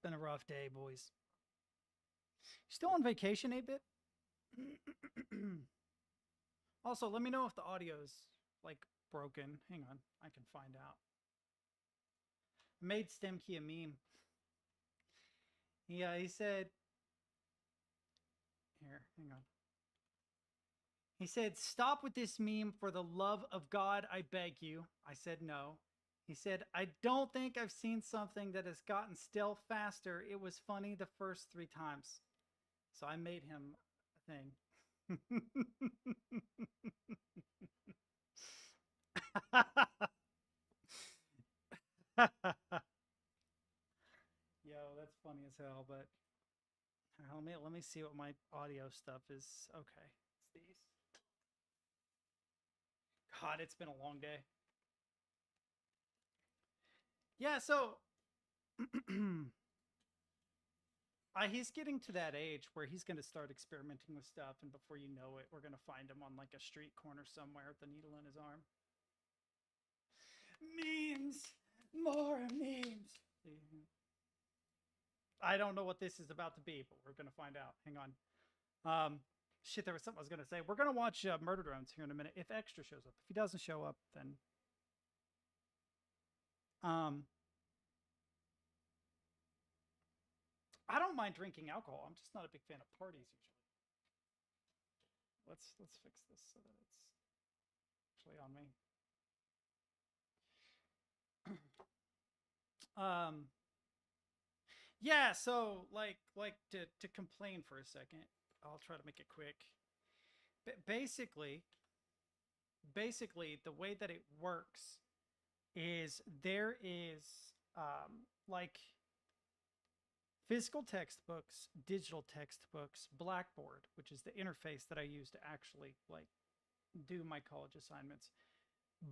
Been a rough day, boys. Still on vacation, 8-bit? Also, let me know if the audio's like broken. Hang on, I can find out. Made Stemkey a meme. Yeah, he said, here, hang on. He said, "Stop with this meme for the love of God, I beg you." I said, no. He said, "I don't think I've seen something that has gotten stale faster. It was funny the first 3 times." So I made him a thing. Yo, that's funny as hell, but let me see what my audio stuff is. Okay. It's these. God, it's been a long day. Yeah, so he's getting to that age where he's going to start experimenting with stuff, and before you know it, we're going to find him on like a street corner somewhere with the needle in his arm. Memes! More memes! I don't know what this is about to be, but we're going to find out. Hang on. Shit, there was something I was going to say. We're going to watch Murder Drones here in a minute. If Extra shows up. If he doesn't show up, then... I don't mind drinking alcohol. I'm just not a big fan of parties usually. Let's fix this so that it's actually on me. um yeah, so like to complain for a second. I'll try to make it quick. Basically the way that it works is there is like physical textbooks, digital textbooks, Blackboard, which is the interface that I use to actually like do my college assignments.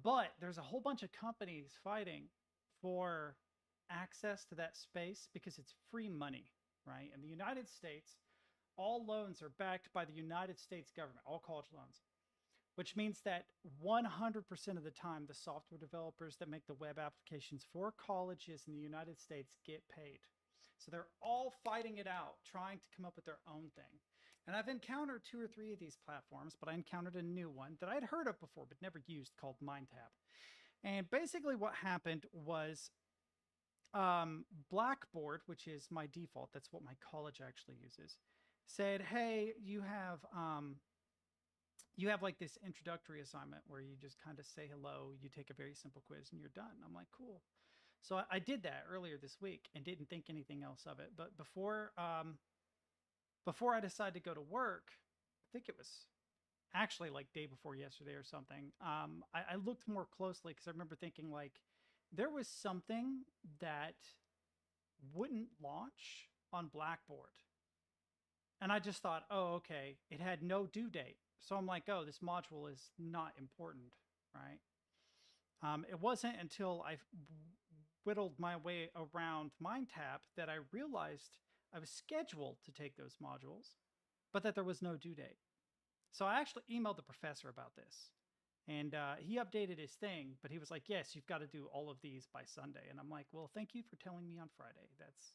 But there's a whole bunch of companies fighting for access to that space because it's free money, right? In the United States, all loans are backed by the United States government, all college loans, which means that 100% of the time, the software developers that make the web applications for colleges in the United States get paid. So they're all fighting it out, trying to come up with their own thing. And I've encountered 2 or 3 of these platforms, but I encountered a new one that I'd heard of before but never used called MindTap. And basically, what happened was Blackboard, which is my default, that's what my college actually uses, said, "Hey, you have like this introductory assignment where you just kind of say hello, you take a very simple quiz, and you're done." I'm like, cool. So I did that earlier this week and didn't think anything else of it. But before I decided to go to work, I think it was actually like day before yesterday or something. I looked more closely because I remember thinking like there was something that wouldn't launch on Blackboard. And I just thought, oh, okay, it had no due date. So I'm like, oh, this module is not important, right? It wasn't until I whittled my way around MindTap that I realized I was scheduled to take those modules, but that there was no due date. So I actually emailed the professor about this. And he updated his thing, but he was like, yes, you've got to do all of these by Sunday. And I'm like, well, thank you for telling me on Friday. That's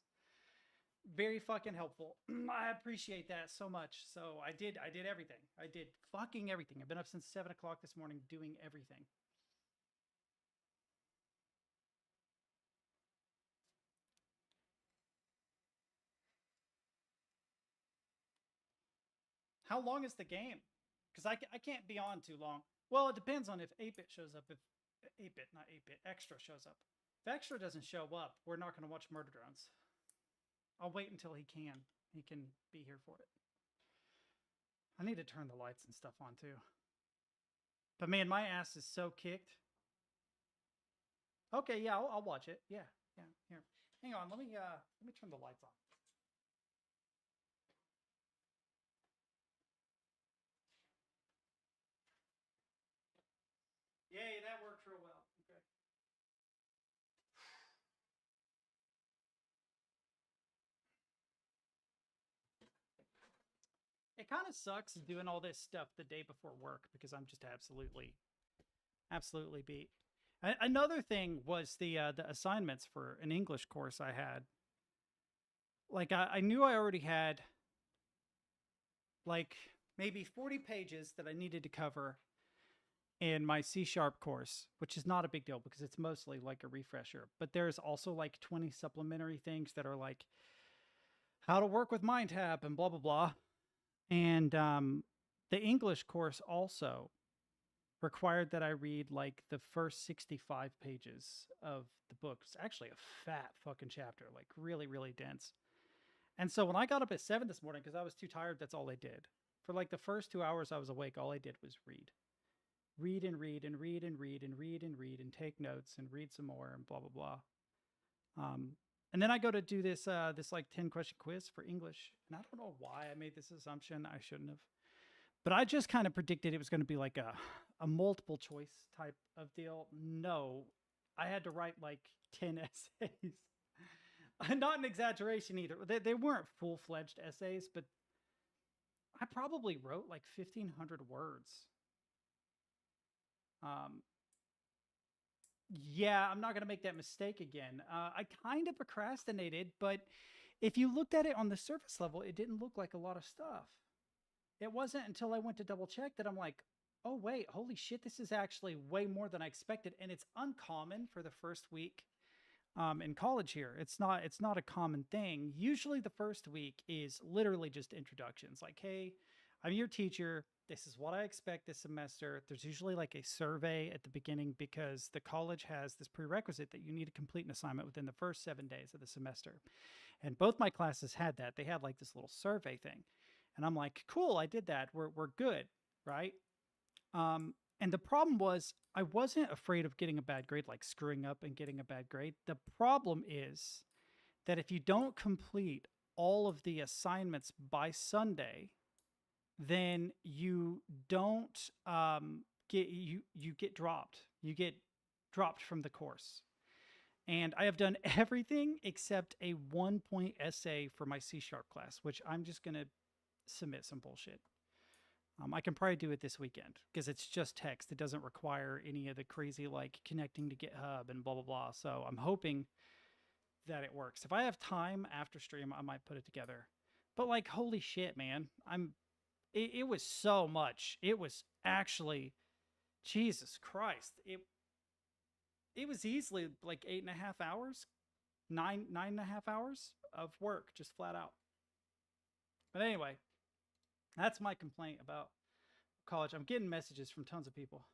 very fucking helpful. I appreciate that so much. So I did everything. I did fucking everything. I've been up since 7 o'clock this morning doing everything. How long is the game? Because I can't be on too long. Well, it depends on if 8-bit shows up. If 8-bit, not 8-bit, extra shows up. If extra doesn't show up, we're not going to watch Murder Drones. I'll wait until he can. He can be here for it. I need to turn the lights and stuff on too. But man, my ass is so kicked. Okay, yeah, I'll watch it. Yeah, yeah. Here, hang on. Let me turn the lights on. Yay, that worked real well. Okay. It kind of sucks doing all this stuff the day before work because I'm just absolutely beat. Another thing was the assignments for an English course I had. like I knew I already had like maybe 40 pages that I needed to cover in my C sharp course, which is not a big deal because it's mostly like a refresher. But there's also like 20 supplementary things that are like how to work with MindTap and blah, blah, blah. And the English course also required that I read like the first 65 pages of the book. It's actually a fat fucking chapter, like really, really dense. And so when I got up at 7 this morning, because I was too tired, that's all I did. For like the first 2 hours I was awake, all I did was read. Read and read and read and read and read and read and take notes and read some more and blah blah blah. Um, and then I go to do this like 10-question quiz for English, and I don't know why I made this assumption. I shouldn't have, but I just kind of predicted it was going to be like a multiple choice type of deal. No, I had to write like 10 essays. Not an exaggeration either. They weren't full fledged essays, but I probably wrote like 1,500 words. Um, yeah, I'm not going to make that mistake again. I kind of procrastinated, but if you looked at it on the surface level, it didn't look like a lot of stuff. It wasn't until I went to double check that I'm like, oh, wait, holy shit, this is actually way more than I expected. And it's uncommon for the first week in college here. It's not a common thing. Usually the first week is literally just introductions. Like, hey, I'm your teacher. This is what I expect this semester. There's usually like a survey at the beginning because the college has this prerequisite that you need to complete an assignment within the first 7 days of the semester. And both my classes had that. They had like this little survey thing. And I'm like, cool, I did that. We're good, right? And the problem was I wasn't afraid of getting a bad grade, like screwing up and getting a bad grade. The problem is that if you don't complete all of the assignments by Sunday, then you don't you get dropped. You get dropped from the course. And I have done everything except a 1 point essay for my C sharp class, which I'm just gonna submit some bullshit. I can probably do it this weekend because it's just text. It doesn't require any of the crazy like connecting to GitHub and blah blah blah. So I'm hoping that it works. If I have time after stream, I might put it together. But like, holy shit, man! It was so much. It was actually, Jesus Christ. It was easily like 8.5 hours, nine and a half hours of work, just flat out. But anyway, that's my complaint about college. I'm getting messages from tons of people.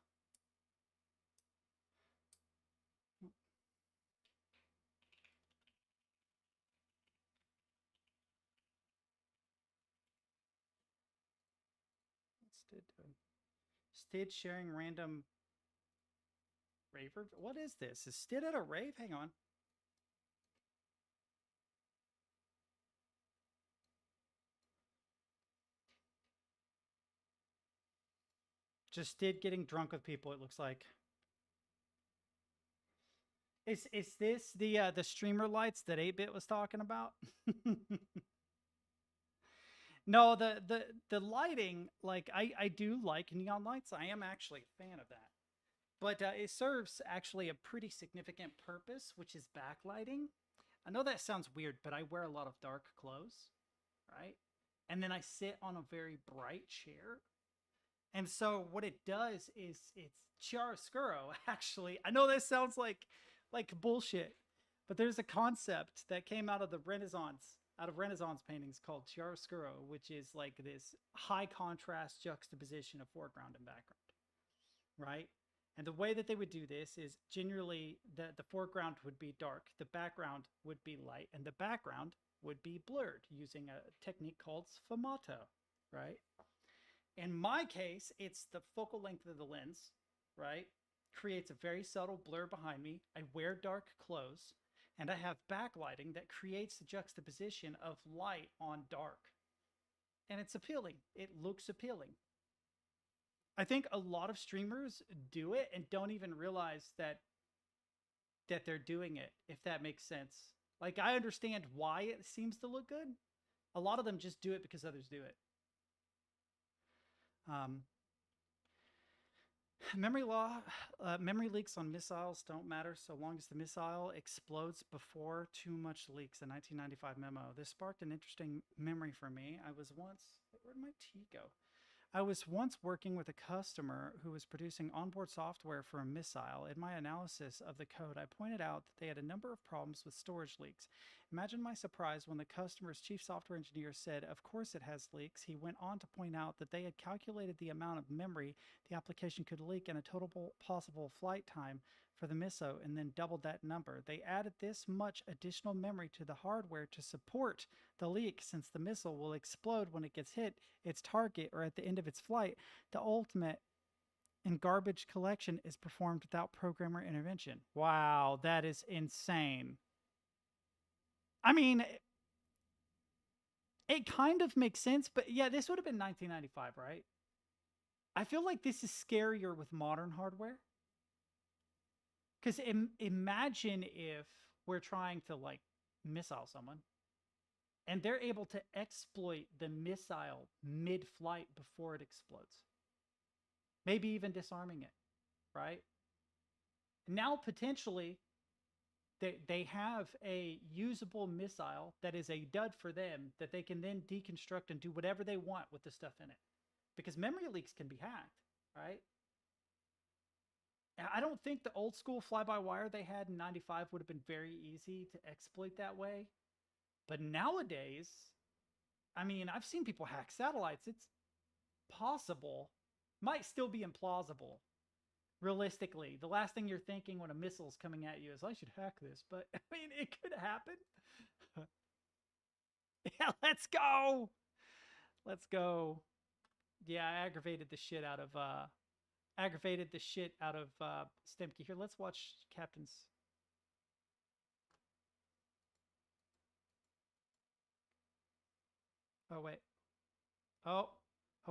What's Stid doing? Stid sharing random raver? What is this? Is Stid at a rave? Hang on. Just Stid getting drunk with people, it looks like. Is this the streamer lights that 8-Bit was talking about? No, the lighting, like I do like neon lights. I am actually a fan of that. But it serves actually a pretty significant purpose, which is backlighting. I know that sounds weird, but I wear a lot of dark clothes, right? And then I sit on a very bright chair. And so what it does is it's chiaroscuro, actually. I know this sounds like bullshit, but there's a concept that came out of the Renaissance, out of Renaissance paintings called chiaroscuro, which is like this high contrast juxtaposition of foreground and background, right? And the way that they would do this is generally the foreground would be dark, the background would be light, and the background would be blurred using a technique called sfumato, right? In my case, it's the focal length of the lens, right? Creates a very subtle blur behind me. I wear dark clothes, and I have backlighting that creates the juxtaposition of light on dark. And it's appealing. It looks appealing. I think a lot of streamers do it and don't even realize that they're doing it, if that makes sense. Like, I understand why it seems to look good. A lot of them just do it because others do it. Um, Memory leaks on missiles don't matter so long as the missile explodes before too much leaks. A 1995 memo. This sparked an interesting memory for me. Where'd my tea go? I was once working with a customer who was producing onboard software for a missile. In my analysis of the code, I pointed out that they had a number of problems with storage leaks. Imagine my surprise when the customer's chief software engineer said, "Of course it has leaks." He went on to point out that they had calculated the amount of memory the application could leak and a total possible flight time for the missile and then doubled that number. They added this much additional memory to the hardware to support the leak since the missile will explode when it gets hit its target or at the end of its flight. The ultimate in garbage collection is performed without programmer intervention. Wow, that is insane. I mean, it kind of makes sense, but yeah, this would have been 1995, right? I feel like this is scarier with modern hardware. Because imagine if we're trying to like missile someone and they're able to exploit the missile mid-flight before it explodes. Maybe even disarming it, right? Now, potentially, they have a usable missile that is a dud for them that they can then deconstruct and do whatever they want with the stuff in it. Because memory leaks can be hacked, right? I don't think the old school fly-by-wire they had in 95 would have been very easy to exploit that way. But nowadays, I mean, I've seen people hack satellites. It's possible. Might still be implausible. Realistically, the last thing you're thinking when a missile's coming at you is, I should hack this. But, I mean, it could happen. Yeah, let's go. Let's go. Yeah, I aggravated the shit out of Stemke. Here, let's watch Captain's. Oh wait. Oh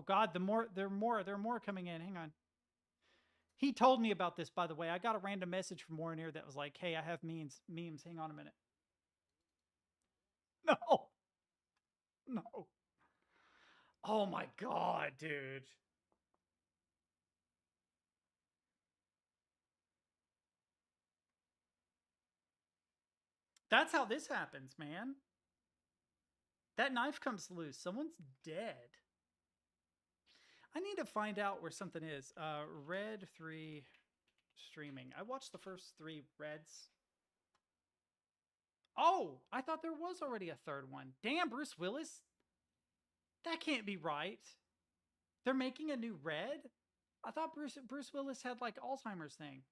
God! There are more coming in. Hang on. He told me about this, by the way. I got a random message from Warren here that was like, "Hey, I have memes. Hang on a minute." No. No. Oh my God, dude. That's how this happens, man. That knife comes loose. Someone's dead. I need to find out where something is. Red 3 streaming. I watched the first 3 Reds. Oh, I thought there was already a third one. Damn, Bruce Willis. That can't be right. They're making a new Red? I thought Bruce Willis had like Alzheimer's thing.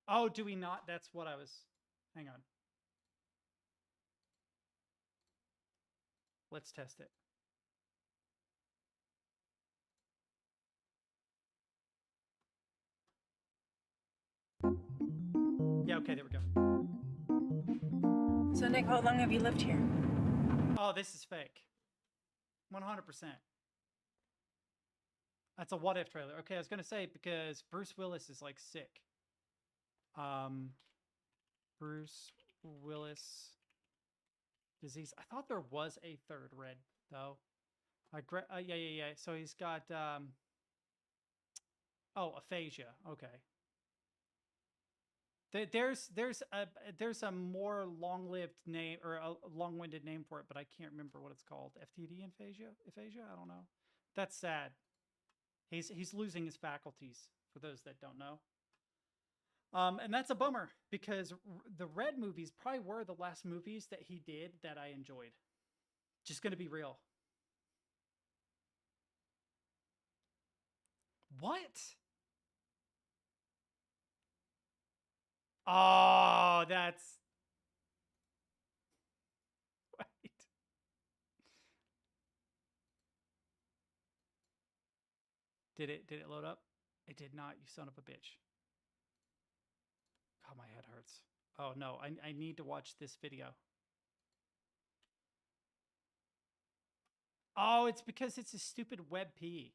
Oh, do we not? That's what I was. Hang on. Let's test it. Yeah, okay, there we go. So, Nick, how long have you lived here? Oh, this is fake. 100%. That's a what if trailer. Okay, I was going to say because Bruce Willis is like sick. Bruce Willis disease. I thought there was a third Red though. Yeah. So he's got aphasia. Okay. There's a more long-lived name or a long-winded name for it, but I can't remember what it's called. FTD aphasia? I don't know. That's sad. He's losing his faculties, for those that don't know. And that's a bummer because the Red movies probably were the last movies that he did that I enjoyed. Just gonna be real. What? Oh, that's right. Did it load up? It did not, you son of a bitch. God, my head hurts. Oh no, I need to watch this video. Oh, it's because it's a stupid WebP.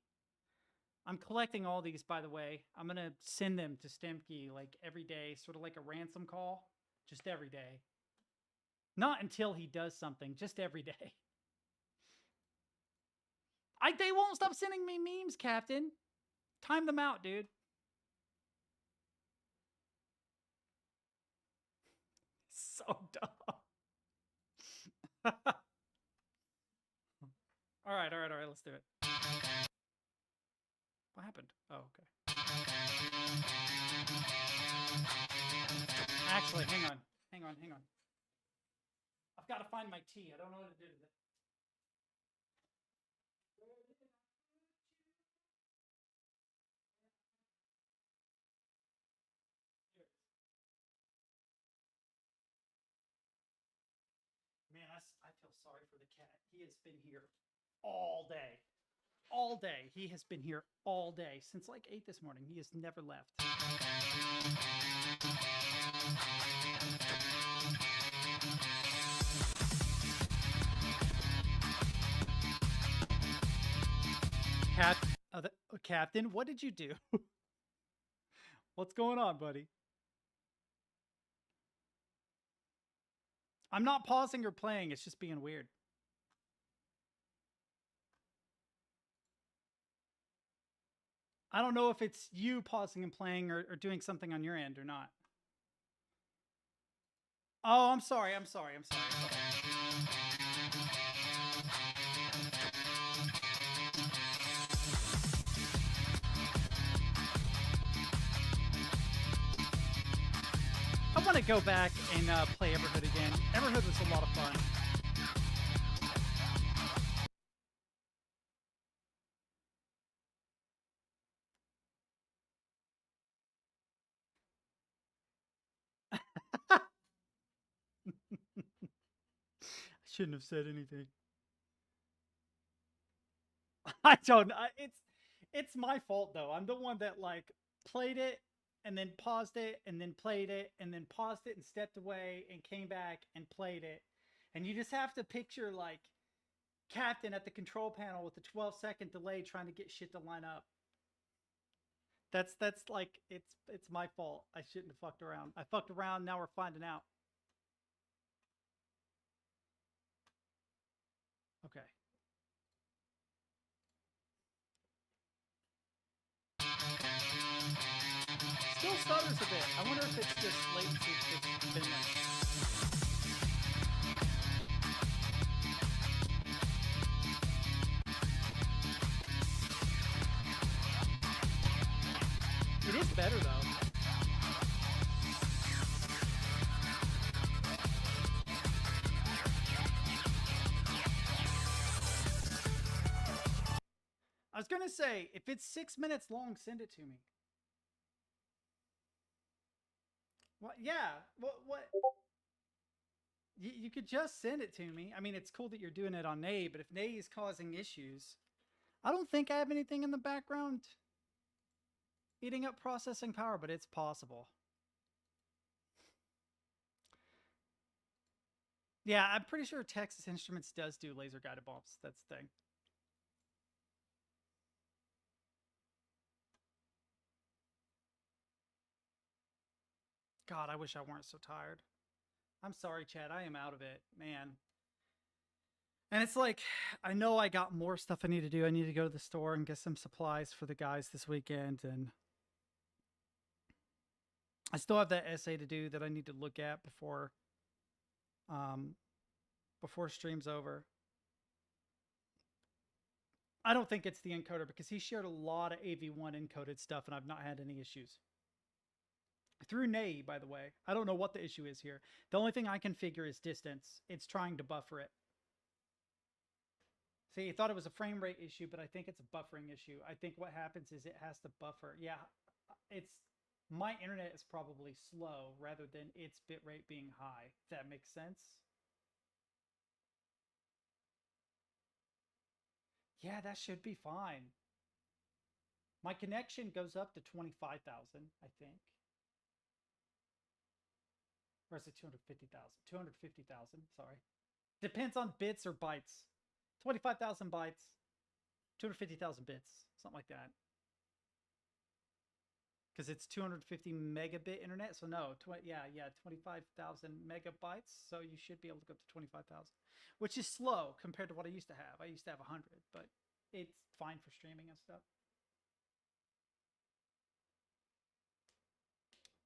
I'm collecting all these, by the way. I'm going to send them to Stemke like every day, sort of like a ransom call, just every day. Not until he does something, just every day. They won't stop sending me memes, Captain. Time them out, dude. So dumb. All right. Let's do it. What happened? Oh, okay. Actually, hang on. I've got to find my tea. I don't know what to do with it. Man, I feel sorry for the cat. He has been here all day. All day. He has been here all day since like 8 this morning. He has never left. Captain, what did you do? What's going on, buddy? I'm not pausing or playing. It's just being weird. I don't know if it's you pausing and playing or doing something on your end or not. Oh, I'm sorry. I want to go back and play Everhood again. Everhood was a lot of fun. I shouldn't have said anything. I don't know. It's my fault though. I'm the one that like played it and then paused it and then played it and then paused it and stepped away and came back and played it. And you just have to picture like Captain at the control panel with a 12-second delay trying to get shit to line up. That's like it's my fault. I shouldn't have fucked around. I fucked around, now we're finding out. Okay. Still stutters a bit. I wonder if it's just latency that's been like. It is better though. I was gonna say, if it's 6 minutes long, send it to me. What? Yeah. What? You could just send it to me. I mean, it's cool that you're doing it on Nay, but if Nay is causing issues, I don't think I have anything in the background eating up processing power, but it's possible. Yeah, I'm pretty sure Texas Instruments does do laser guided bombs. That's the thing. God, I wish I weren't so tired. I'm sorry, Chad. I am out of it, man. And it's like, I know I got more stuff I need to do. I need to go to the store and get some supplies for the guys this weekend. And I still have that essay to do that I need to look at before stream's over. I don't think it's the encoder because he shared a lot of AV1 encoded stuff and I've not had any issues. Through Nay, by the way. I don't know what the issue is here. The only thing I can figure is distance. It's trying to buffer it. See, I thought it was a frame rate issue, but I think it's a buffering issue. I think what happens is it has to buffer. Yeah, it's my internet is probably slow rather than its bitrate being high. If that makes sense. Yeah, that should be fine. My connection goes up to 25,000, I think. Or is it 250,000? 250,000, sorry. Depends on bits or bytes. 25,000 bytes, 250,000 bits, something like that. Because it's 250 megabit internet, so no, 25,000 megabytes. So you should be able to go up to 25,000, which is slow compared to what I used to have. I used to have 100, but it's fine for streaming and stuff.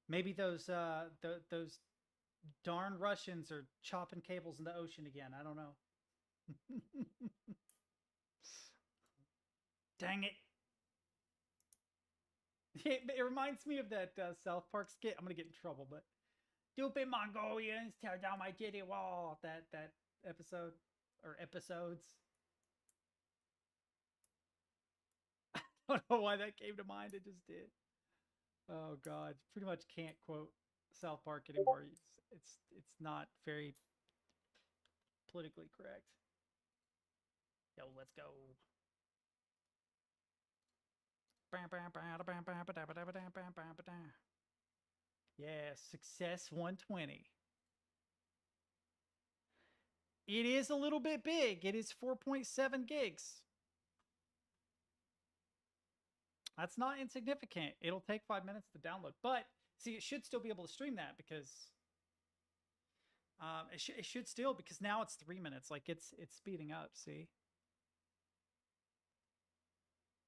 Maybe those darn Russians are chopping cables in the ocean again. I don't know. Dang it. It reminds me of that South Park skit. I'm gonna get in trouble, but stupid Mongolians tear down my city wall. That episode or episodes. I don't know why that came to mind. It just did. Oh God, pretty much can't quote South Park anymore. It's not very politically correct. Yo, let's go. Yeah, success 120. It is a little bit big. It is 4.7 gigs. That's not insignificant. It'll take 5 minutes to download. But, see, it should still be able to stream that because... it should still, because now it's 3 minutes. Like, it's speeding up, see?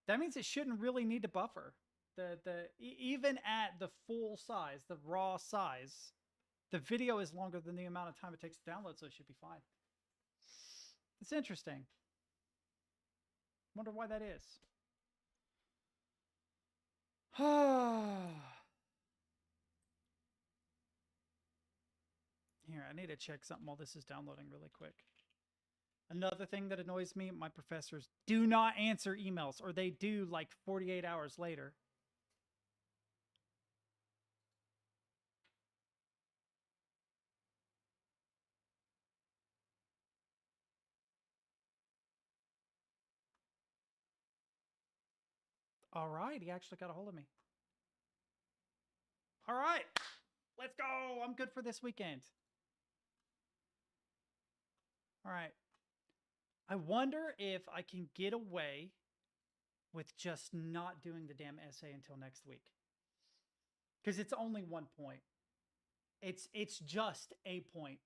That means it shouldn't really need to buffer. Even at the full size, the raw size, the video is longer than the amount of time it takes to download, so it should be fine. It's interesting. Wonder why that is. Here, I need to check something while this is downloading really quick. Another thing that annoys me, my professors do not answer emails, or they do like 48 hours later. All right, he actually got a hold of me. All right, let's go. I'm good for this weekend. All right. I wonder if I can get away with just not doing the damn essay until next week. Because it's only 1 point. It's just a point.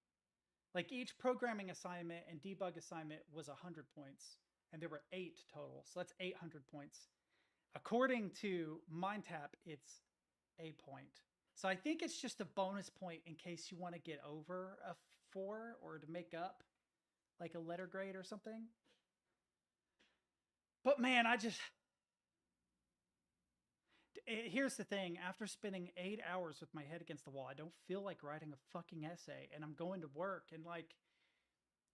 Like each programming assignment and debug assignment was 100 points. And there were 8 total. So that's 800 points. According to MindTap, it's a point. So I think it's just a bonus point in case you want to get over a 4 or to make up like a letter grade or something. But man, here's the thing. After spending 8 hours with my head against the wall, I don't feel like writing a fucking essay, and I'm going to work. And like,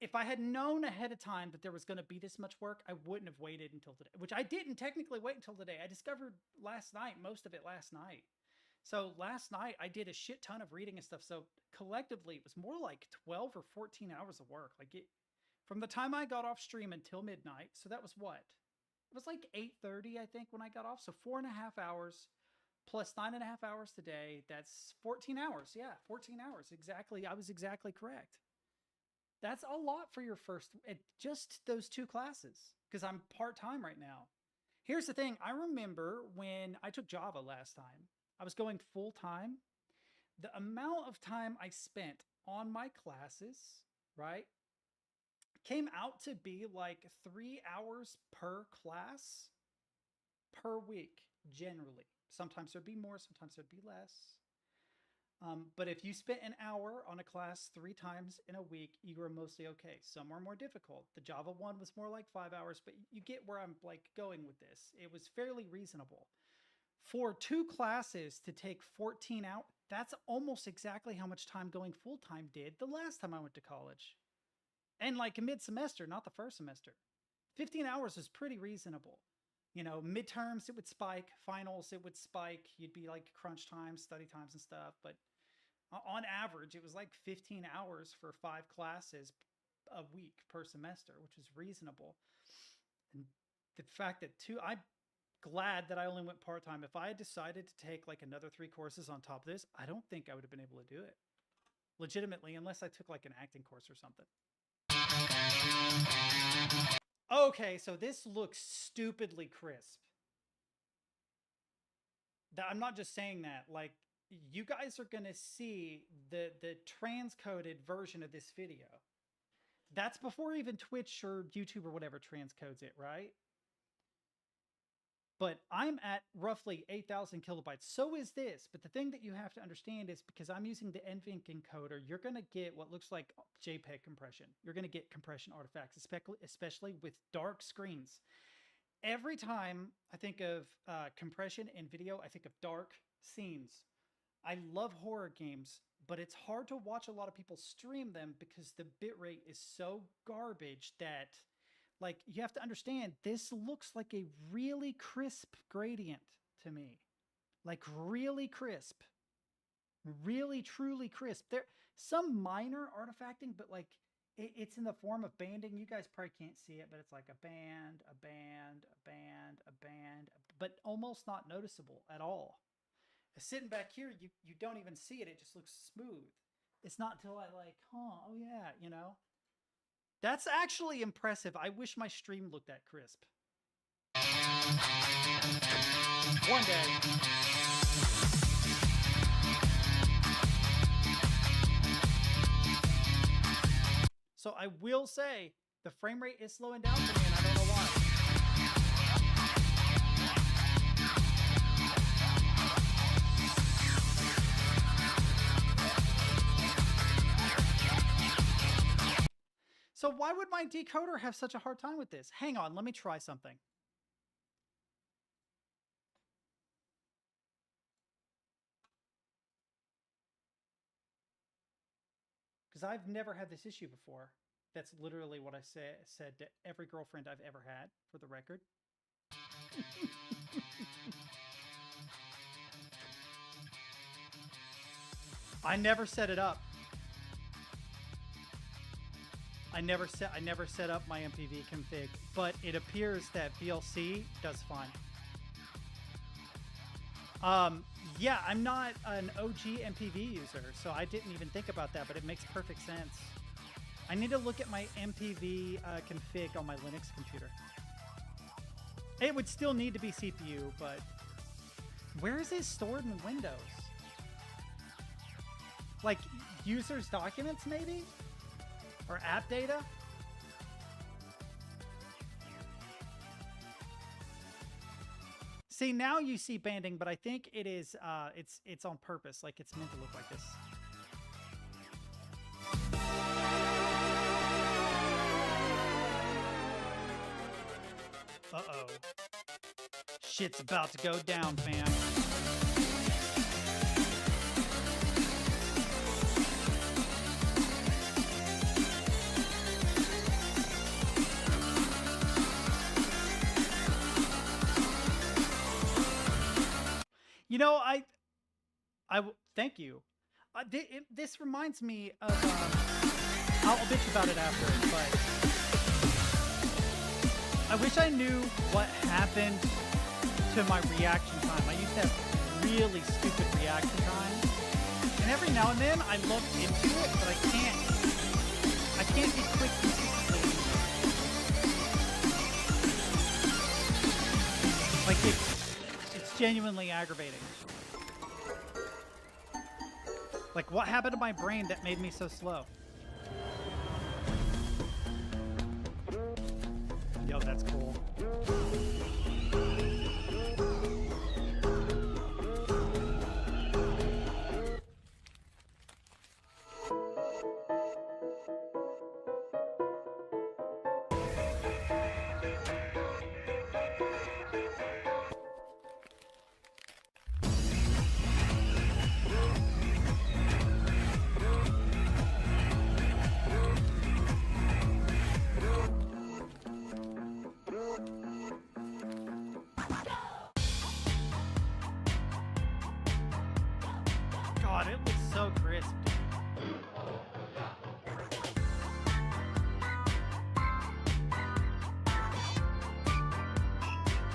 if I had known ahead of time that there was going to be this much work, I wouldn't have waited until today, which I didn't technically wait until today. I discovered last night, most of it last night. So last night I did a shit ton of reading and stuff. So collectively it was more like 12 or 14 hours of work. Like from the time I got off stream until midnight. So that was what? It was like 8:30, I think, when I got off. So 4.5 hours plus 9.5 hours today. That's 14 hours. Yeah, 14 hours. Exactly. I was exactly correct. That's a lot for your first, just those 2 classes, because I'm part-time right now. Here's the thing. I remember when I took Java last time, I was going full-time. The amount of time I spent on my classes, right, came out to be like 3 hours per class per week, generally. Sometimes there'd be more, sometimes there'd be less. But if you spent an hour on a class 3 times in a week, you were mostly okay. Some were more difficult. The Java one was more like 5 hours, but you get where I'm like going with this. It was fairly reasonable. For 2 classes to take 14 hours, that's almost exactly how much time going full-time did the last time I went to college. And like mid-semester, not the first semester. 15 hours is pretty reasonable. You know, midterms, it would spike. Finals, it would spike. You'd be like crunch times, study times and stuff. But on average, it was like 15 hours for 5 classes a week per semester, which is reasonable. And the fact that I'm glad that I only went part-time. If I had decided to take like another 3 courses on top of this, I don't think I would have been able to do it. Legitimately, unless I took like an acting course or something. Okay, so this looks stupidly crisp. I'm not just saying that. Like, you guys are going to see the transcoded version of this video. That's before even Twitch or YouTube or whatever transcodes it, right? but I'm at roughly 8,000 kilobytes. So is this. But the thing that you have to understand is because I'm using the NVENC encoder, you're going to get what looks like JPEG compression. You're going to get compression artifacts, especially with dark screens. Every time I think of compression in video, I think of dark scenes. I love horror games, but it's hard to watch a lot of people stream them because the bitrate is so garbage that, like, you have to understand, this looks like a really crisp gradient to me. Like, really crisp. Really, truly crisp. There some minor artifacting, but, like, it's in the form of banding. You guys probably can't see it, but it's like a band, a band, a band, a band, but almost not noticeable at all. Sitting back here, you don't even see it. It just looks smooth. It's not until I like, oh yeah, you know. That's actually impressive. I wish my stream looked that crisp. One day. So I will say the frame rate is slowing down for me, and I don't know why. So why would my decoder have such a hard time with this? Hang on, let me try something. Because I've never had this issue before. That's literally what I said to every girlfriend I've ever had, for the record. I never set it up. I never set up my MPV config, but it appears that VLC does fine. Yeah, I'm not an OG MPV user, so I didn't even think about that, but it makes perfect sense. I need to look at my MPV config on my Linux computer. It would still need to be CPU, but where is it stored in Windows? Like users' documents, maybe? Or app data? See, now you see banding, but I think it is it's on purpose. Like, it's meant to look like this. Uh-oh. Shit's about to go down, fam. You know, I thank you. This reminds me of, I'll bitch about it after, but I wish I knew what happened to my reaction time. I used to have really stupid reaction times, and every now and then I look into it, but I can't be quick consistently. Like, it's genuinely aggravating. Like, what happened to my brain that made me so slow? Yo, that's cool. God, it looks so crisp.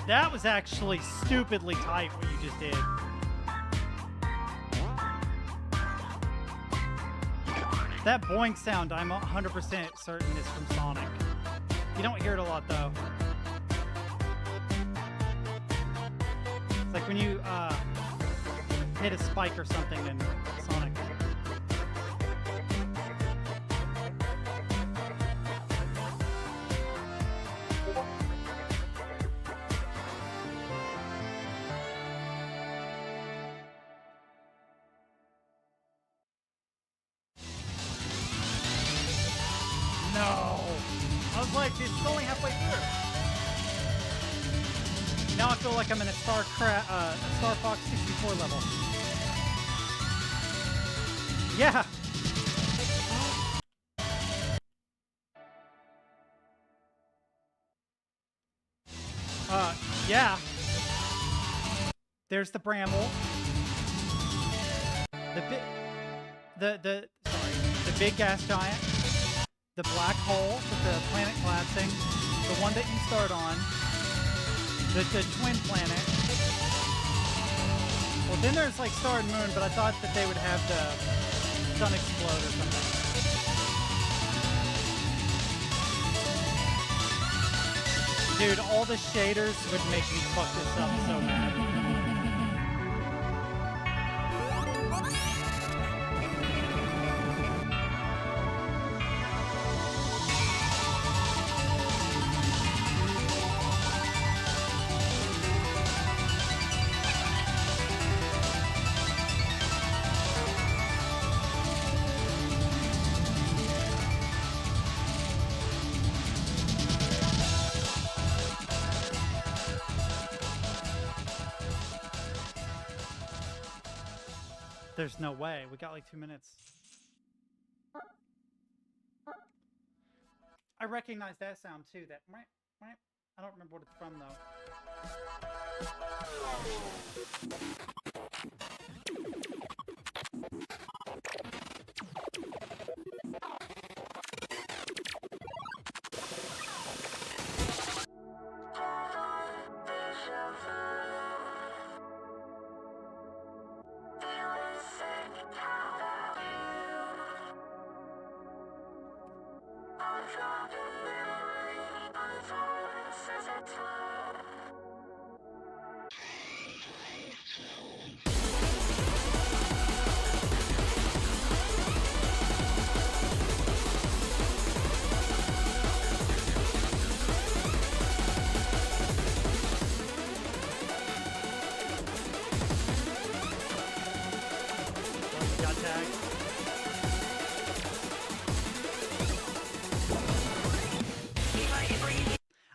That was actually stupidly tight, what you just did. That boing sound, I'm 100% certain is from Sonic. You don't hear it a lot, though. It's like when you hit a spike or something in Sonic. was like, it's only halfway through. Now I feel like I'm in a Star Fox 64 level. Yeah. Yeah. There's the bramble. The big gas giant. The black hole with the planet collapsing. The one that you start on. The twin planet. Well, then there's like Star and Moon, but I thought that they would have the sun explode or something. Dude, all the shaders would make me fuck this up so bad. There's no way. We got like 2 minutes. I recognize that sound too. That I don't remember what it's from though.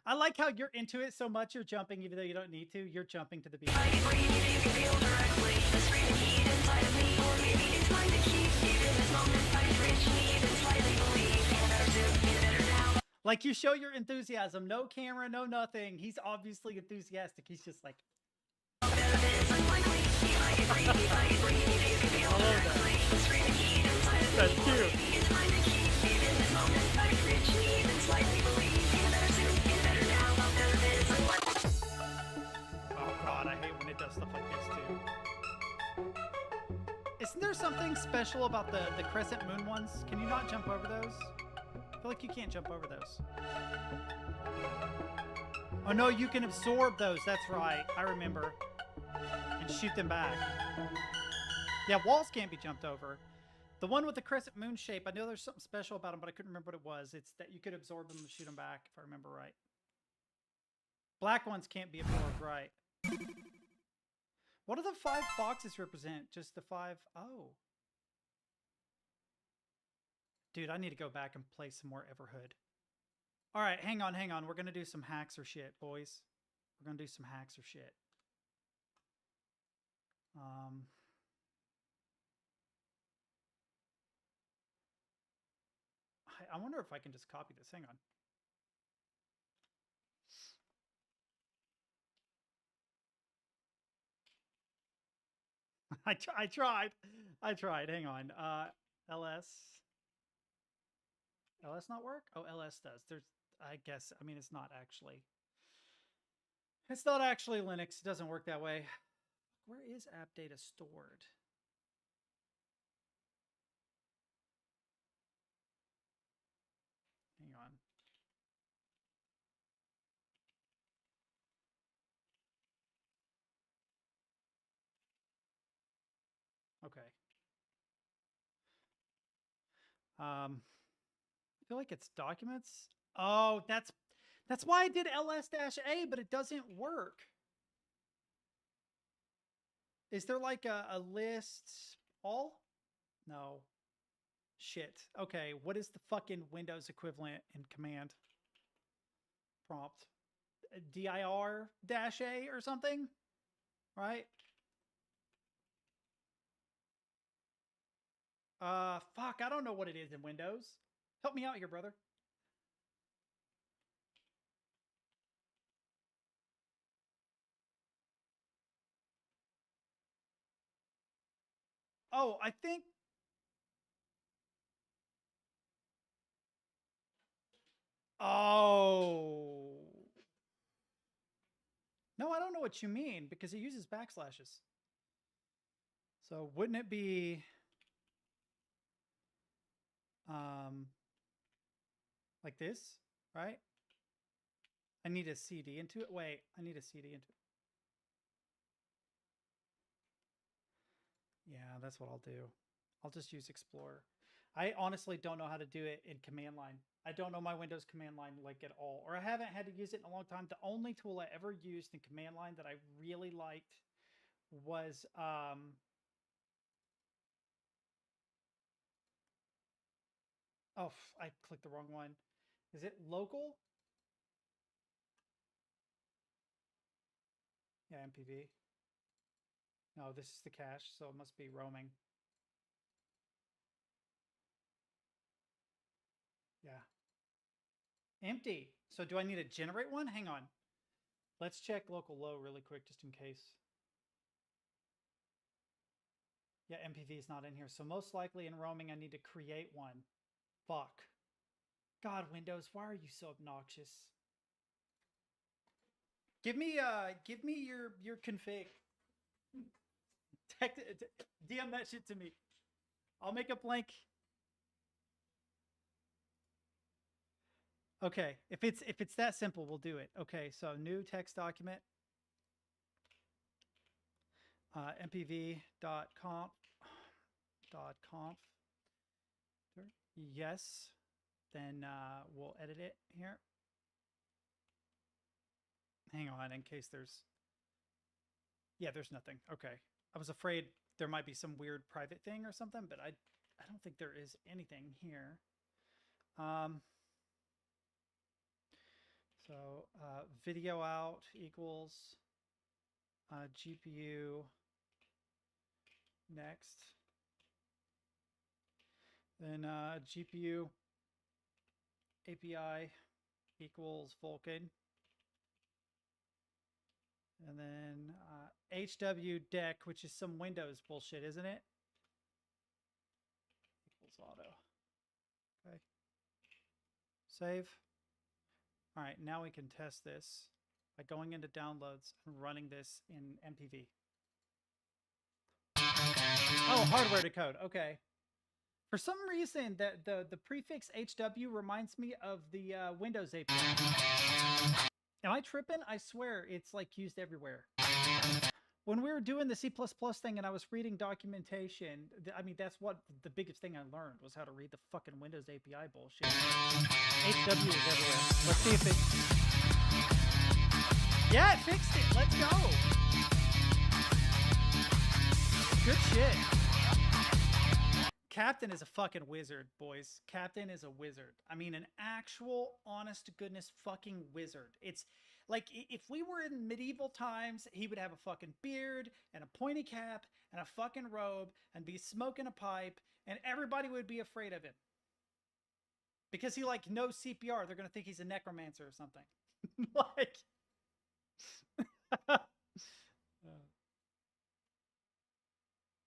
I like how you're into it so much you're jumping even though you don't need to. You're jumping to the beat. Like you show your enthusiasm. No camera, no nothing. He's obviously enthusiastic. He's just like... I love that. That's cute. Oh god, I hate when it does stuff like this too. Isn't there something special about the crescent moon ones? Can you not jump over those? I feel like you can't jump over those. Oh no, you can absorb those. That's right. I remember. And shoot them back. Yeah, walls can't be jumped over. The one with the crescent moon shape, I know there's something special about them, but I couldn't remember what it was. It's that you could absorb them and shoot them back, if I remember right. Black ones can't be absorbed, right. What do the 5 boxes represent? Just the 5... Oh. Dude, I need to go back and play some more Everhood. Alright, hang on. We're gonna do some hacks or shit, boys. We're gonna do some hacks or shit. I wonder if I can just copy this. Hang on. I tried. Hang on. LS not work? Oh, LS does. There's, I guess, I mean, it's not actually Linux. It doesn't work that way. Where is app data stored? Hang on. Okay. I feel like it's documents. Oh, that's why I did ls-a, but it doesn't work. Is there like a list all? No. Shit. Okay, what is the fucking Windows equivalent in command? prompt. dir-a or something, right? Fuck, I don't know what it is in Windows. Help me out here, brother. Oh, I think... Oh. No, I don't know what you mean, because it uses backslashes. So wouldn't it be... like this, right? I need a CD into it. Wait, I need a CD into it. Yeah, that's what I'll do. I'll just use Explorer. I honestly don't know how to do it in command line. I don't know my Windows command line like at all, or I haven't had to use it in a long time. The only tool I ever used in command line that I really liked was oh, I clicked the wrong one. Is it local? Yeah, MPV. No, this is the cache, so it must be roaming. Yeah. Empty. So do I need to generate one? Hang on. Let's check local low really quick just in case. Yeah, MPV is not in here. So most likely in roaming, I need to create one. Fuck. God, Windows, why are you so obnoxious? Give me your config. DM that shit to me. I'll make a blank. Okay, if it's that simple, we'll do it. Okay, so new text document. mpv.conf. Yes. Then we'll edit it here. Hang on, in case there's... Yeah, there's nothing. Okay. I was afraid there might be some weird private thing or something, but I don't think there is anything here. So video out equals GPU next. Then GPU API equals Vulkan. And then HW deck, which is some Windows bullshit, isn't it? Equals auto. Okay. Save. All right, now we can test this by going into downloads and running this in MPV. Oh, hardware to code. Okay. For some reason, the prefix HW reminds me of the Windows API. Am I tripping? I swear it's like used everywhere. When we were doing the C++ thing and I was reading documentation, I mean, that's what the biggest thing I learned was how to read the fucking Windows API bullshit. HW is everywhere. Let's see if it... Yeah, it fixed it. Let's go. Good shit. Captain is a fucking wizard, boys. Captain is a wizard. I mean, an actual, honest to goodness fucking wizard. It's like, if we were in medieval times, he would have a fucking beard and a pointy cap and a fucking robe and be smoking a pipe, and everybody would be afraid of him. Because he, like, knows CPR. They're going to think he's a necromancer or something. Like...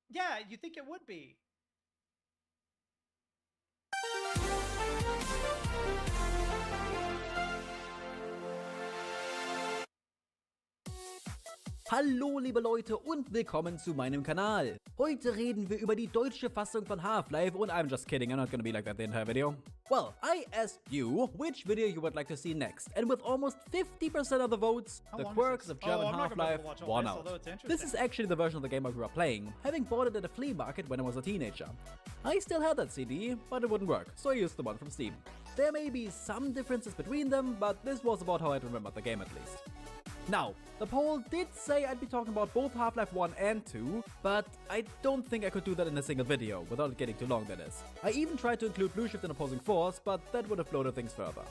Yeah, you think it would be. Hallo liebe Leute und willkommen zu meinem Kanal. Heute reden wir über die deutsche Fassung von Half-Life und I'm just kidding, I'm not gonna be like that the entire video. Well, I asked you which video you would like to see next, and with almost 50% of the votes, the quirks of German Half-Life won out. This is actually the version of the game I grew up playing, having bought it at a flea market when I was a teenager. I still had that CD, but it wouldn't work, so I used the one from Steam. There may be some differences between them, but this was about how I'd remembered the game at least. Now, the poll did say I'd be talking about both Half-Life 1 and 2, but I don't think I could do that in a single video, without it getting too long that is. I even tried to include Blue Shift and Opposing Force, but that would have bloated things further.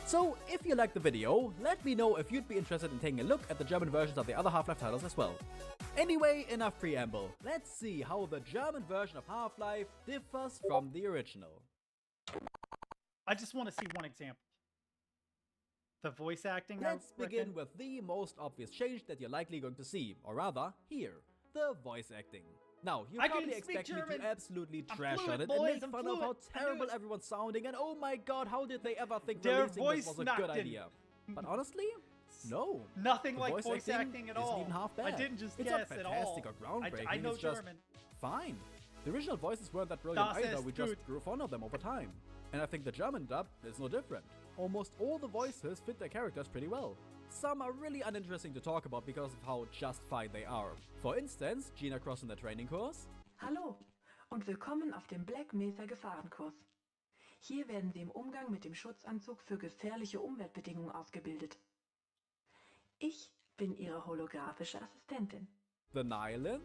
So if you liked the video, let me know if you'd be interested in taking a look at the German versions of the other Half-Life titles as well. Anyway, enough preamble. Let's see how the German version of Half-Life differs from the original. I just want to see one example. The voice acting. Let's begin with the most obvious change that you're likely going to see, or rather, hear, the voice acting. Now, you probably expect me to absolutely trash on it and make fun of how terrible everyone's sounding, and oh my god, how did they ever think releasing this was a good idea? But honestly, no. Nothing like voice acting at all. Isn't even half bad. I didn't just it's guess not at all. fantastic or groundbreaking. I know it's German. Just fine. The original voices weren't that brilliant either. We just grew fond of them over time. And I think the German dub is no different. Almost all the voices fit their characters pretty well. Some are really uninteresting to talk about because of how just fine they are. For instance, Gina Cross in the training course. Hallo und willkommen auf dem Black Mesa Gefahrenkurs. Hier werden Sie im Umgang mit dem Schutzanzug für gefährliche Umweltbedingungen ausgebildet. Ich bin Ihre holographische Assistentin. The Nihilith?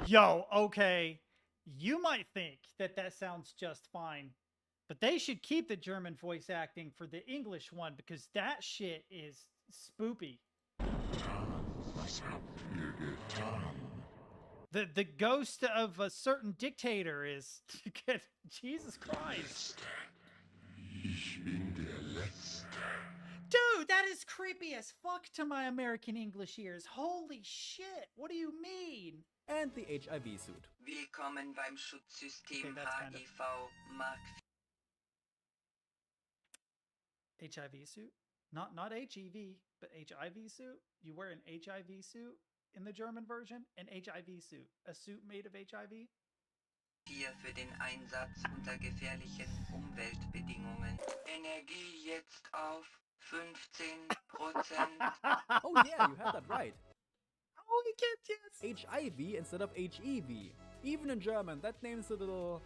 Yo, okay. You might think that that sounds just fine, but they should keep the German voice acting for the English one because that shit is spoopy. The ghost of a certain dictator is Jesus Christ. Dude, that is creepy as fuck to my American English ears. Holy shit. What do you mean? And the HIV suit. Willkommen beim Schutzsystem HIV Mark. HIV suit? Not HEV, but HIV suit? You wear an HIV suit in the German version? An HIV suit. A suit made of HIV? Hier für den Einsatz unter gefährlichen Umweltbedingungen. Energie jetzt auf 15%. Oh yeah, you had that right. Oh, you can't, yes. HIV instead of HEV. Even in German, that name's a little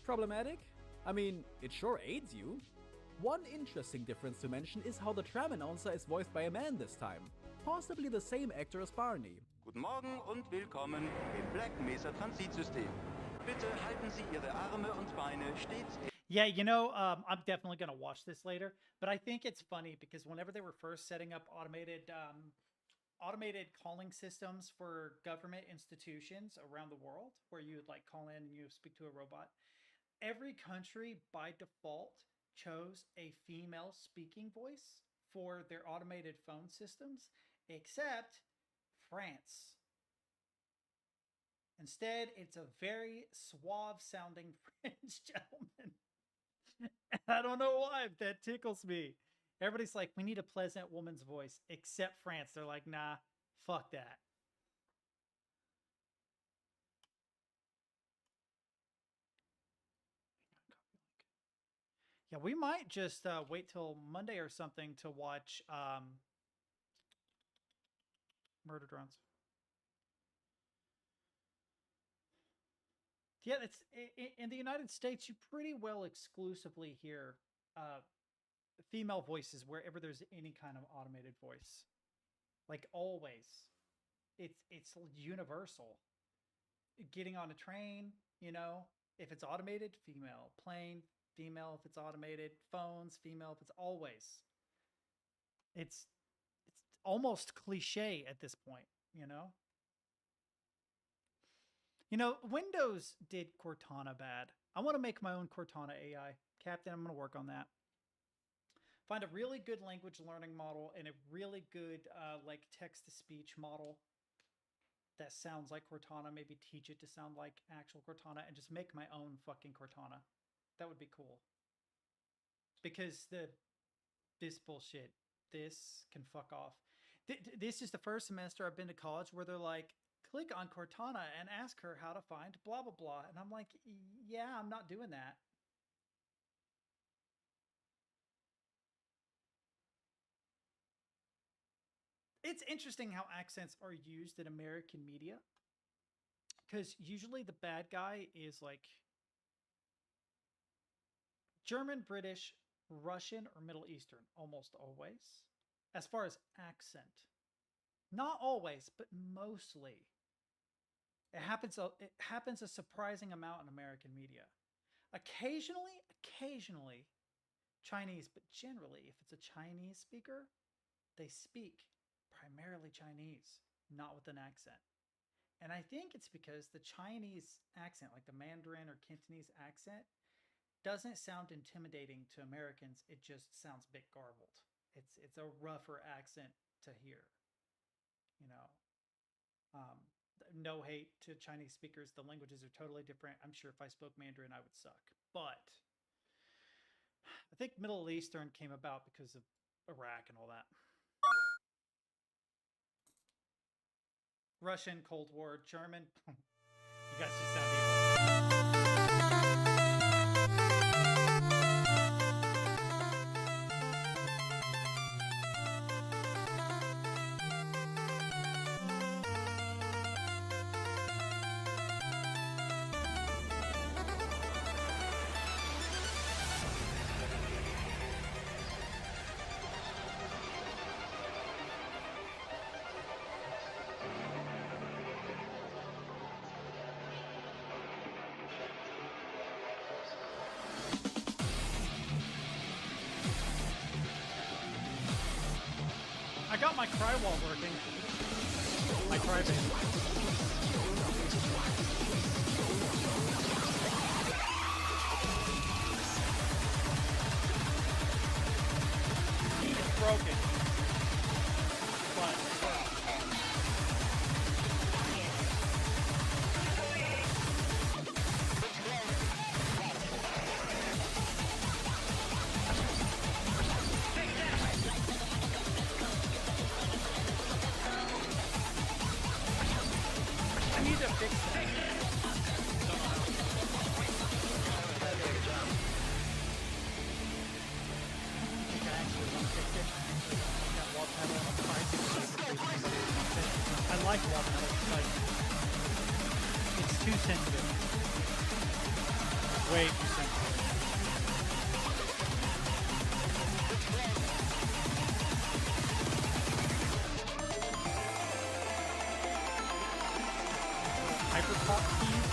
problematic. I mean, it sure aids you. One interesting difference to mention is how the tram announcer is voiced by a man this time. Possibly the same actor as Barney. Guten Morgen und willkommen im Black Mesa Transitsystem. Bitte halten Sie Ihre Arme und Beine stets. Yeah, you know, I'm definitely going to watch this later, but I think it's funny because whenever they were first setting up automated calling systems for government institutions around the world where you would like call in and you speak to a robot, every country by default chose a female speaking voice for their automated phone systems, except France. Instead, it's a very suave sounding French gentleman. And I don't know why, that tickles me. Everybody's like, we need a pleasant woman's voice, except France. They're like, nah, fuck that. Yeah, we might just wait till Monday or something to watch Murder Drones. Yeah, it's in the United States. You pretty well exclusively hear female voices wherever there's any kind of automated voice. Like always, it's universal. Getting on a train, you know, if it's automated, female. Plane, female. If it's automated, phones, female. If it's always, it's almost cliche at this point, you know. You know, Windows did Cortana bad. I want to make my own Cortana AI. Captain, I'm going to work on that. Find a really good language learning model and a really good like text-to-speech model that sounds like Cortana. Maybe teach it to sound like actual Cortana and just make my own fucking Cortana. That would be cool. Because this bullshit, this can fuck off. This is the first semester I've been to college where they're like, click on Cortana and ask her how to find blah, blah, blah. And I'm like, yeah, I'm not doing that. It's interesting how accents are used in American media. Because usually the bad guy is like German, British, Russian, or Middle Eastern, almost always. As far as accent. Not always, but mostly. It happens a surprising amount in American media. Occasionally Chinese, but generally, if it's a Chinese speaker, they speak primarily Chinese, not with an accent. And I think it's because the Chinese accent, like the Mandarin or Cantonese accent, doesn't sound intimidating to Americans. It just sounds a bit garbled. It's a rougher accent to hear, you know. Um, no hate to Chinese speakers. The languages are totally different. I'm sure if I spoke Mandarin, I would suck. But I think Middle Eastern came about because of Iraq and all that. Russian, Cold War, German. You guys just sound evil. I got my cry wall working. My cry base. It's broken. But it works. I need to fix that. I like wall panel. Like, it's too sensitive. Way too sensitive. Hyperpop keys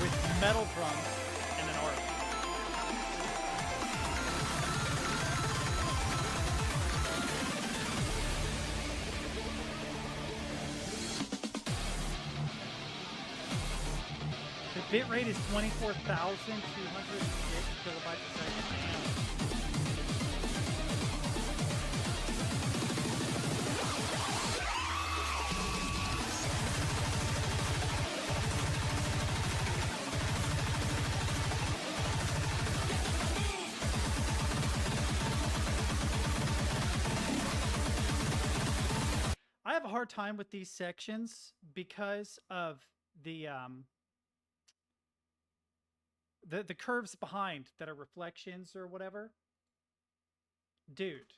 with metal drums and an arc. The bitrate is 24,206 kilobytes a second. I have a hard time with these sections because of the curves behind that are reflections or whatever. Dude,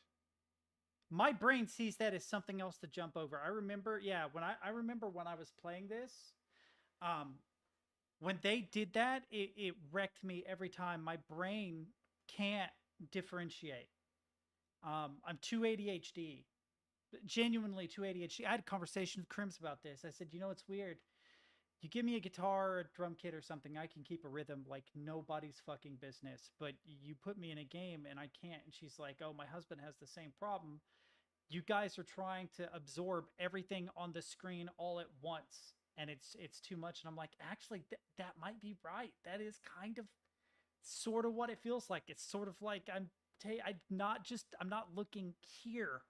my brain sees that as something else to jump over. I remember, yeah, when I remember when I was playing this, when they did that, it wrecked me every time. My brain can't differentiate. I'm too ADHD. Genuinely too ADHD. I had a conversation with Crims about this. I said, you know, it's weird. You give me a guitar or a drum kit or something, I can keep a rhythm like nobody's fucking business. But you put me in a game and I can't. And she's like, oh, my husband has the same problem. You guys are trying to absorb everything on the screen all at once. And it's too much. And I'm like, actually, that might be right. That is kind of sort of what it feels like. It's sort of like I'm not looking here.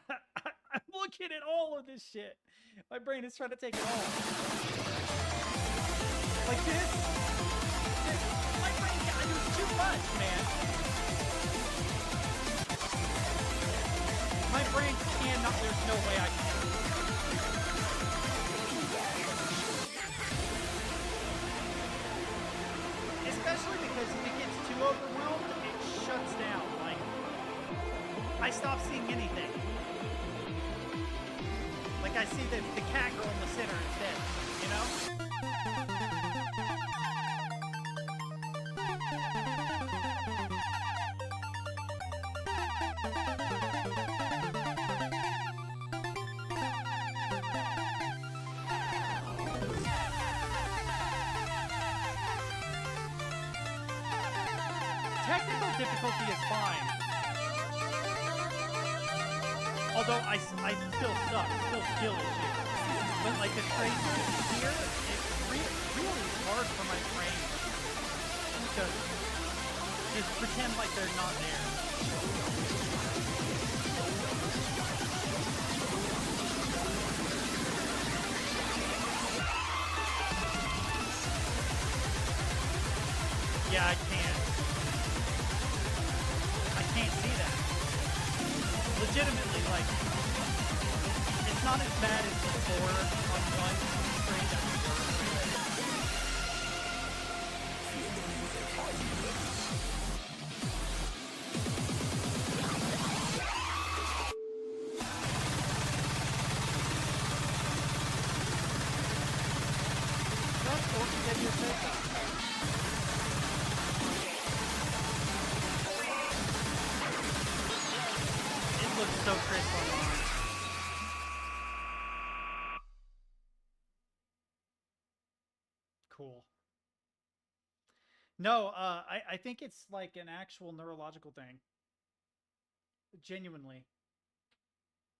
I'm looking at all of this shit. My brain is trying to take it all. Like this. My brain, it's too much, man. My brain cannot, there's no way I can. Especially because if it gets too overwhelmed, it shuts down. Like, I stop seeing anything. Like I see the cat girl in the center instead, you know? technical difficulty is fine. Although I still suck, still skill issues. But like the tracers here, it's really hard for my brain to just pretend like they're not there. Yeah, I can't see that. Legitimately, like, it's not as bad as before on one screen that we were. That's cool to get your face up. Looks so crisp online. Cool. No, I think it's like an actual neurological thing. Genuinely.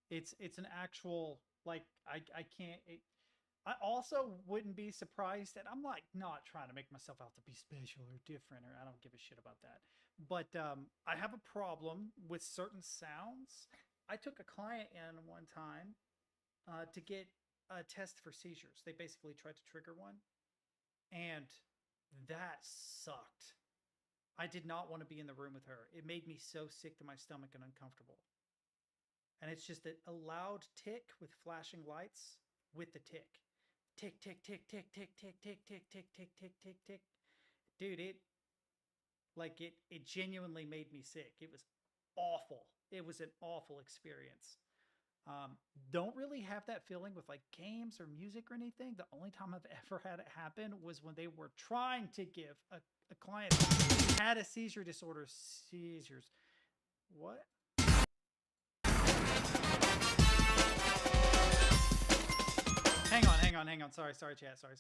It's an actual, like, I can't... I also wouldn't be surprised that I'm like not trying to make myself out to be special or different, or I don't give a shit about that. But I have a problem with certain sounds. I took a client in one time to get a test for seizures. They basically tried to trigger one, and that sucked. I did not want to be in the room with her. It made me so sick to my stomach and uncomfortable. And it's just a loud tick with flashing lights with the tick. Tick, tick, tick, tick, tick, tick, tick, tick, tick, tick, tick, tick, tick. Dude, it genuinely made me sick. It was awful. It was an awful experience. Don't really have that feeling with like games or music or anything. The only time I've ever had it happen was when they were trying to give a client who had a seizure disorder seizures. What? Hang on. Sorry, chat. Sorry.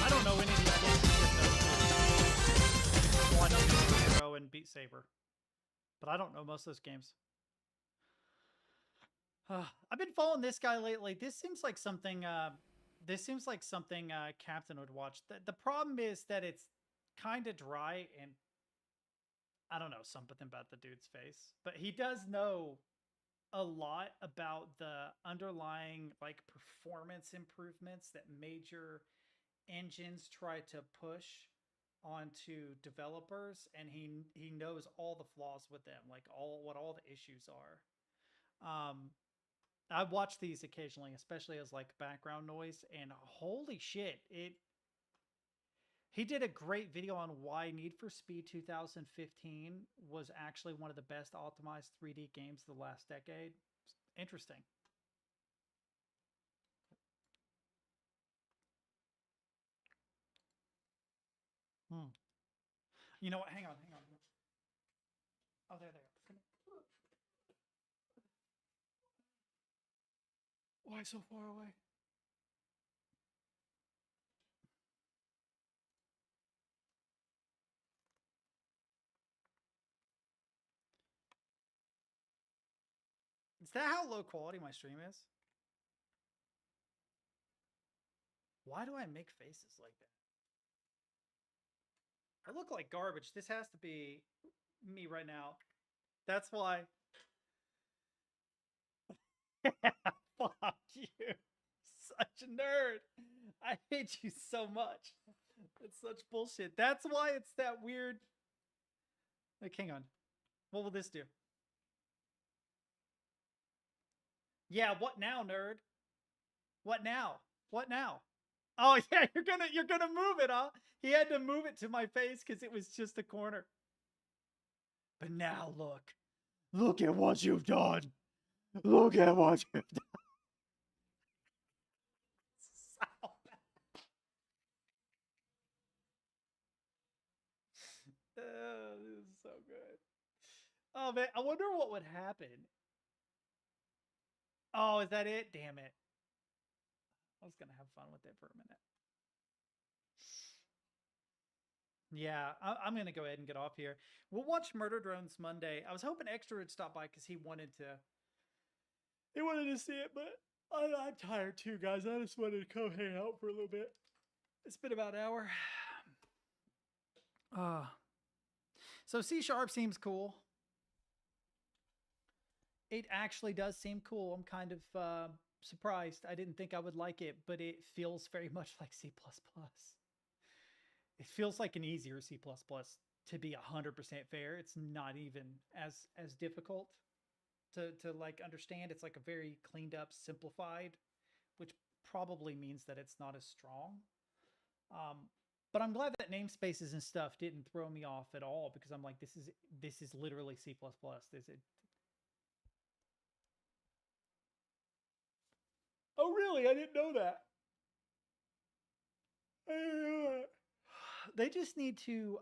I don't know any of these games except those two. One, Zero, and Beat Saber. But I don't know most of those games. I've been following this guy lately. This seems like something Captain would watch. The problem is that it's kind of dry, and I don't know something about the dude's face, but he does know a lot about the underlying like performance improvements that major engines try to push onto developers, and he knows all the flaws with them, like what all the issues are. I watch these occasionally, especially as like background noise, and holy shit, he did a great video on why Need for Speed 2015 was actually one of the best optimized 3D games of the last decade. It's interesting. You know what? Hang on. Oh, there they are. Why so far away? Is that how low quality my stream is? Why do I make faces like that? I look like garbage. This has to be me right now. That's why. Fuck you. Such a nerd. I hate you so much. It's such bullshit. That's why it's that weird. Like, hang on. What will this do? Yeah, what now, nerd? What now? What now? Oh yeah, you're gonna move it, huh? He had to move it to my face because it was just a corner. But now look at what you've done. Look at what you've done. So bad. This is so good. Oh man, I wonder what would happen. Oh, is that it? Damn it. I was gonna have fun with it for a minute. Yeah, I'm gonna go ahead and get off here. We'll watch Murder Drones Monday. I was hoping Extra would stop by because he wanted to see it, but I'm tired too, guys. I just wanted to come hang out for a little bit. It's been about an hour. So C# seems cool. It actually does seem cool. I'm kind of surprised. I didn't think I would like it, but it feels very much like C++. It feels like an easier C++, to be 100% fair. It's not even as difficult to like understand. It's like a very cleaned up, simplified, which probably means that it's not as strong. But I'm glad that namespaces and stuff didn't throw me off at all, because I'm like, this is literally C++. This it. Oh really? I didn't know that. They just need to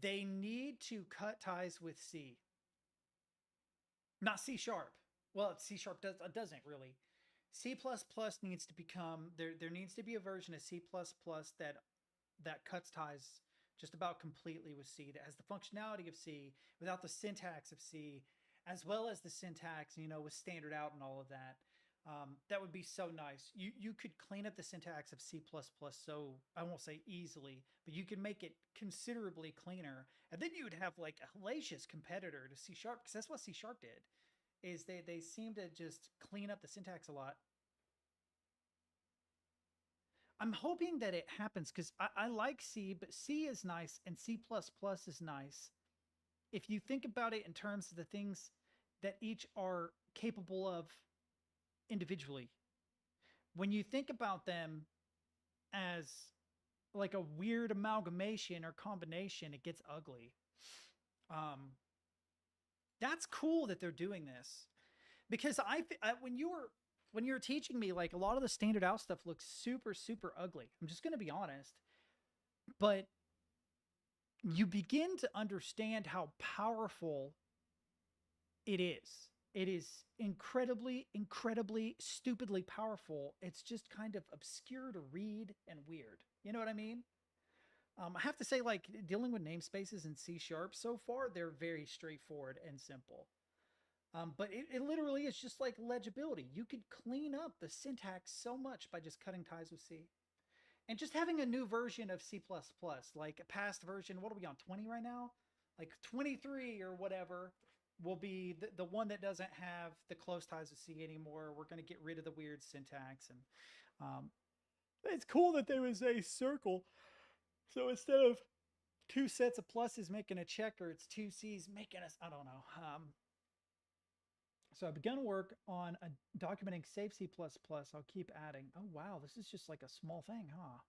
they need to cut ties with C. Not C#. Well, C# doesn't really. C++ needs to become there needs to be a version of C++ that cuts ties just about completely with C, that has the functionality of C without the syntax of C, as well as the syntax, with standard out and all of that. That would be so nice. You could clean up the syntax of C++, so I won't say easily, but you can make it considerably cleaner, and then you would have like a hellacious competitor to C#, because that's what C# did. Is they seem to just clean up the syntax a lot. I'm hoping that it happens, because I like C, but C is nice and C++ is nice. If you think about it in terms of the things that each are capable of individually, when you think about them as like a weird amalgamation or combination, it gets ugly. That's cool that they're doing this, because when you were teaching me, like, a lot of the standard out stuff looks super, super ugly. I'm just going to be honest. But you begin to understand how powerful it is. It is incredibly, incredibly, stupidly powerful. It's just kind of obscure to read and weird. You know what I mean? I have to say, like, dealing with namespaces in C# so far, they're very straightforward and simple. But it literally is just like legibility. You could clean up the syntax so much by just cutting ties with C. And just having a new version of C++, like a past version, what are we on, 20 right now? Like 23 or whatever will be the one that doesn't have the close ties with C anymore. We're going to get rid of the weird syntax. And it's cool that there was a circle. So instead of two sets of pluses making a checker, it's two C's making us, I don't know. So I've begun work on documenting save C++. I'll keep adding. Oh, wow. This is just like a small thing, huh?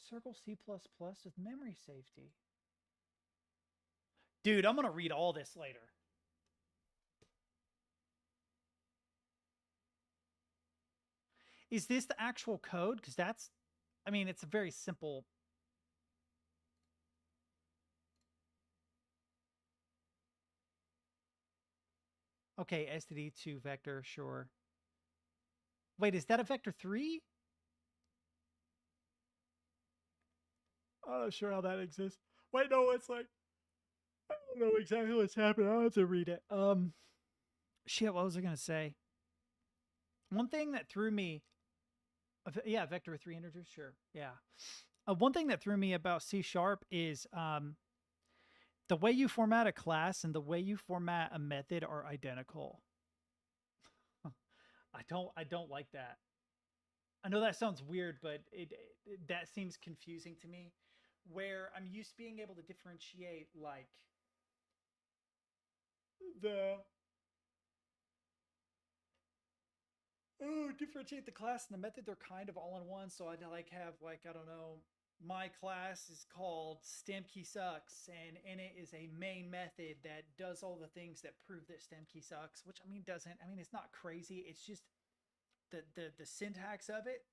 Circle C++ with memory safety. Dude, I'm going to read all this later. Is this the actual code? Because that's, I mean, it's a very simple. Okay, std2 vector, sure. Wait, is that a vector 3? I'm not sure how that exists. Wait, no, it's like, I don't know exactly what's happening. I'll have to read it. Shit, what was I going to say? One thing that threw me, yeah, vector 3 integers, sure, yeah. One thing that threw me about C# is the way you format a class and the way you format a method are identical. I don't like that. I know that sounds weird, but that seems confusing to me. Where I'm used to being able to differentiate, like, the differentiate the class and the method. They're kind of all in one. So I'd like have like, I don't know, my class is called stem key sucks, and in it is a main method that does all the things that prove that stem key sucks, which I mean doesn't. I mean, it's not crazy. It's just the syntax of it.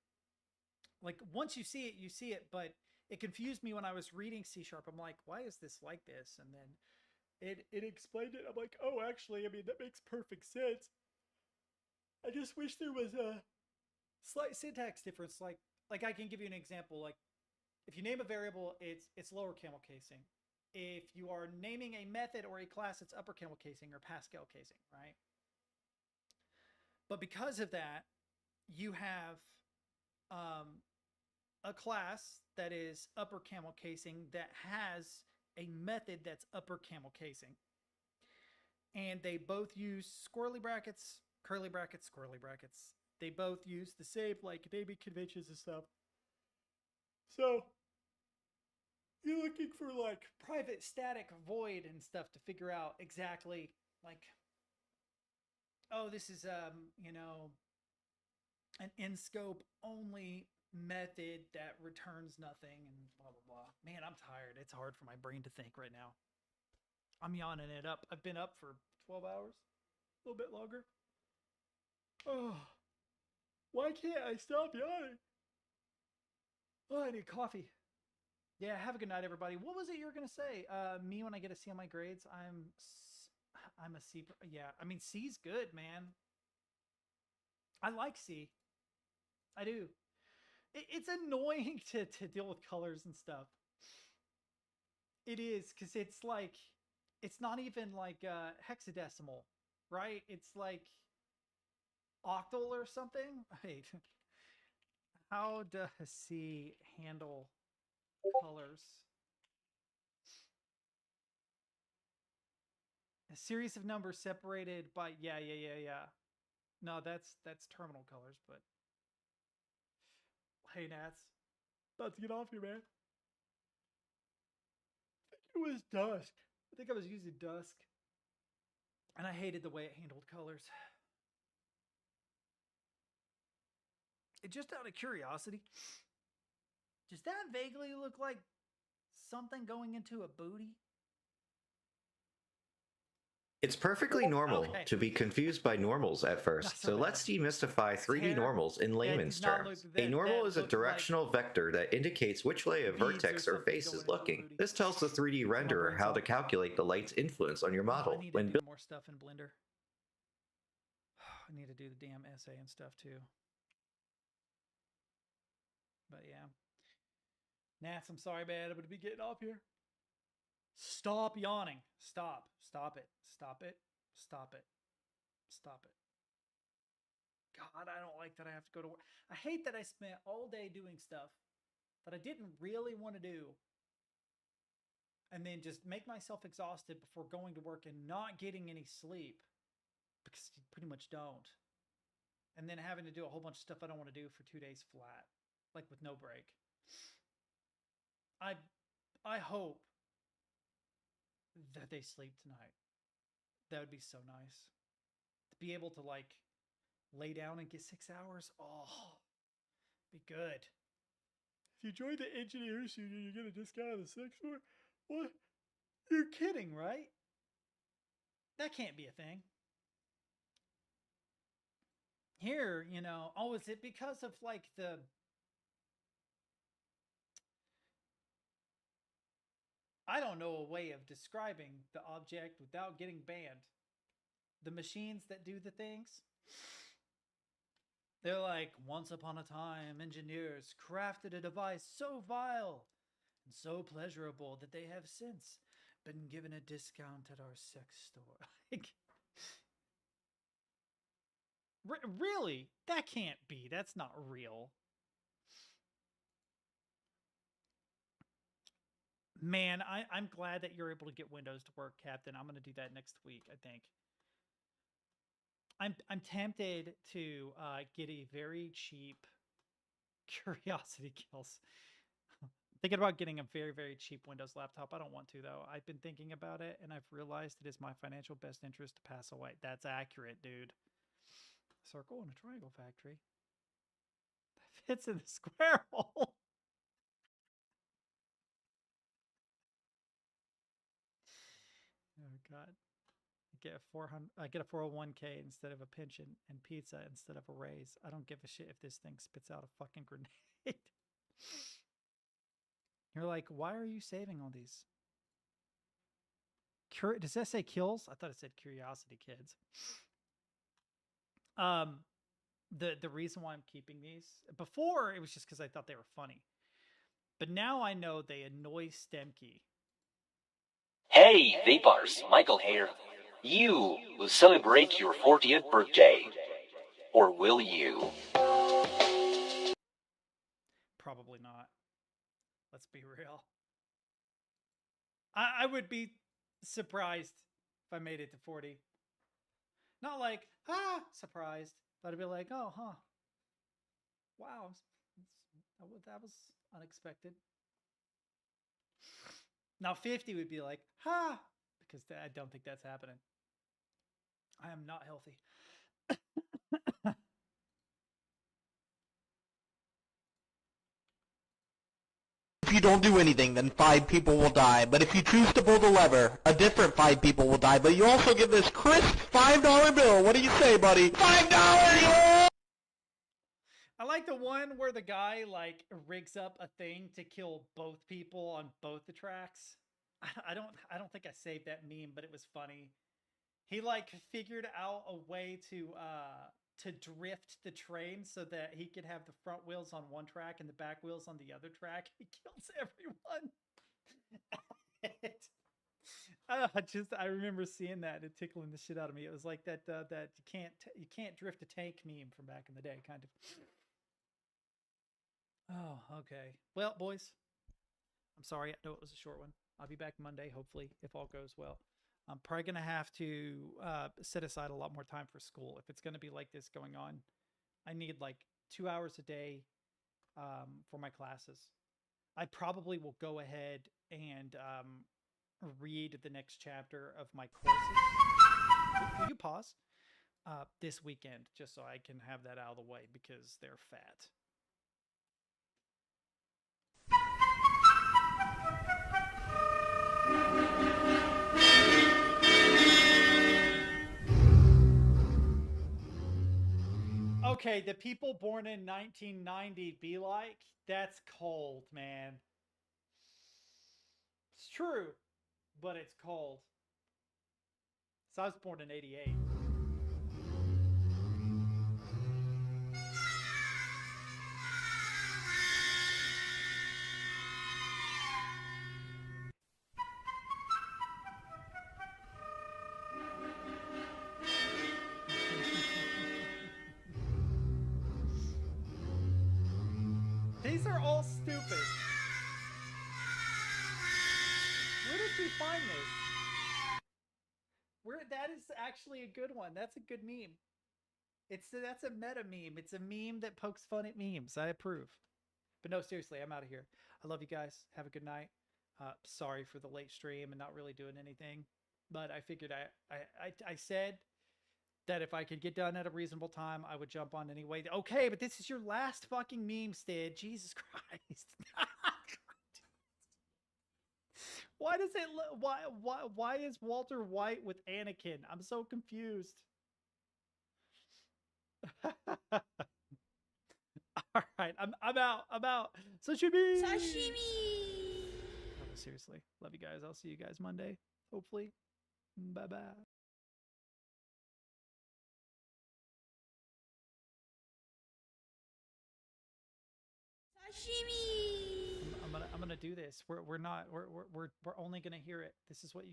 Like once you see it, you see it. But it confused me when I was reading C#. I'm like, why is this like this? And then it explained it. I'm like, oh, actually, I mean that makes perfect sense. I just wish there was a slight syntax difference. Like I can give you an example. Like if you name a variable, it's lower camel casing. If you are naming a method or a class, it's upper camel casing or Pascal casing, right? But because of that, you have a class that is upper camel casing that has a method that's upper camel casing. And they both use squirrely brackets, curly brackets, squirrely brackets. They both use the same like naming conventions and stuff. So you're looking for like private static void and stuff to figure out exactly like, oh, this is you know, an in scope only method that returns nothing and blah blah blah. Man, I'm tired. It's hard for my brain to think right now. I'm yawning it up. I've been up for 12 hours, a little bit longer. Oh, why can't I stop yawning? Oh, I need coffee. Yeah, have a good night, everybody. What was it you were gonna say? Me when I get a C on my grades, I'm a C. Yeah, I mean C's good, man. I like C. I do. It's annoying to deal with colors and stuff. It is because it's like it's not even like hexadecimal, right? It's like octal or something. Wait, how does C handle colors? A series of numbers separated by yeah. No, that's terminal colors, but hey Nats. About to get off here, man. I think it was dusk. I think I was using dusk. And I hated the way it handled colors. It just out of curiosity, does that vaguely look like something going into a booty? It's perfectly normal Okay. to be confused by normals at first, so so let's demystify 3D hair. normals in layman's did not terms. look- A that- normal that is a looked like directional vector that indicates which way a beads or vertex or something face going is into a looking. booty. This tells the 3D My renderer brain's how to off. calculate the light's influence on your Oh, I model. need to When do more stuff in Blender. I need to do the damn essay and stuff too. But yeah. Nats, I'm sorry, man. I'm going to be getting off here. Stop yawning. Stop. Stop it. Stop it. Stop it. Stop it. God, I don't like that I have to go to work. I hate that I spent all day doing stuff that I didn't really want to do. And then just make myself exhausted before going to work and not getting any sleep. Because you pretty much don't. And then having to do a whole bunch of stuff I don't want to do for 2 days flat. Like with no break. I hope that they sleep tonight. That would be so nice. To be able to like lay down and get 6 hours. Oh, be good. If you join the engineers union, you get a discount on the 6 floor. What? You're kidding, right? That can't be a thing. Here, you know, oh, is it because of like the I don't know a way of describing the object without getting banned. The machines that do the things, they're like, once upon a time, engineers crafted a device so vile and so pleasurable that they have since been given a discount at our sex store. Like, really? That can't be. That's not real. Man, I'm glad that you're able to get Windows to work, Captain. I'm going to do that next week, I think. I'm tempted to get a very cheap Curiosity Kills. Thinking about getting a very, very cheap Windows laptop. I don't want to, though. I've been thinking about it, and I've realized it is my financial best interest to pass away. That's accurate, dude. Circle and a triangle factory. That fits in the square hole. Oh God. I get a 401k instead of a pension and pizza instead of a raise. I don't give a shit if this thing spits out a fucking grenade. You're like, why are you saving all these? Does that say kills? I thought it said curiosity kids. The reason why I'm keeping these, before it was just because I thought they were funny, but now I know they annoy Stemkey. Hey, Vapors, Michael here. You will celebrate your 40th birthday. Or will you? Probably not. Let's be real. I would be surprised if I made it to 40. Not like, surprised. But I'd be like, oh, huh. Wow. That was unexpected. Now 50 would be like, because I don't think that's happening. I am not healthy. If you don't do anything, then 5 people will die. But if you choose to pull the lever, a different 5 people will die. But you also get this crisp $5 bill. What do you say, buddy? $5! I like the one where the guy like rigs up a thing to kill both people on both the tracks. I don't think I saved that meme, but it was funny. He like figured out a way to drift the train so that he could have the front wheels on one track and the back wheels on the other track. He kills everyone. I remember seeing that and tickling the shit out of me. It was like that you can't drift a tank meme from back in the day, kind of. Oh, okay. Well, boys, I'm sorry. I know it was a short one. I'll be back Monday, hopefully, if all goes well. I'm probably going to have to set aside a lot more time for school. If it's going to be like this going on, I need like 2 hours a day for my classes. I probably will go ahead and read the next chapter of my courses. Will you pause? This weekend, just so I can have that out of the way because they're fat. Okay, the people born in 1990 be like, that's cold, man. It's true, but it's cold. So I was born in 88. These are all stupid. Where did you find this? That is actually a good one. That's a good meme. That's a meta meme. It's a meme that pokes fun at memes. I approve. But no, seriously, I'm out of here. I love you guys. Have a good night. Sorry for the late stream and not really doing anything. But I figured I said that if I could get done at a reasonable time, I would jump on anyway. Okay, but this is your last fucking meme, Stid. Jesus Christ. Why does it why is Walter White with Anakin? I'm so confused. All right, I'm out. Sashimi. No, seriously. Love you guys. I'll see you guys Monday, hopefully. Bye-bye. I'm gonna do this. We're only gonna hear it. This is what you.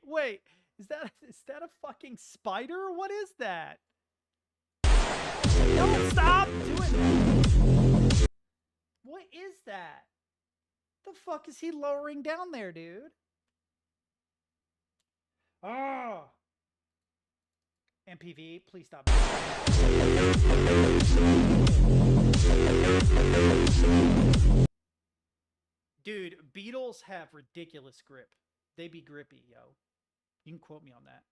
Wait. Is that a fucking spider? What is that? Don't stop doing that. What is that? The fuck is he lowering down there, dude? Oh. MPV, please stop. Dude, beetles have ridiculous grip. They be grippy, yo. You can quote me on that.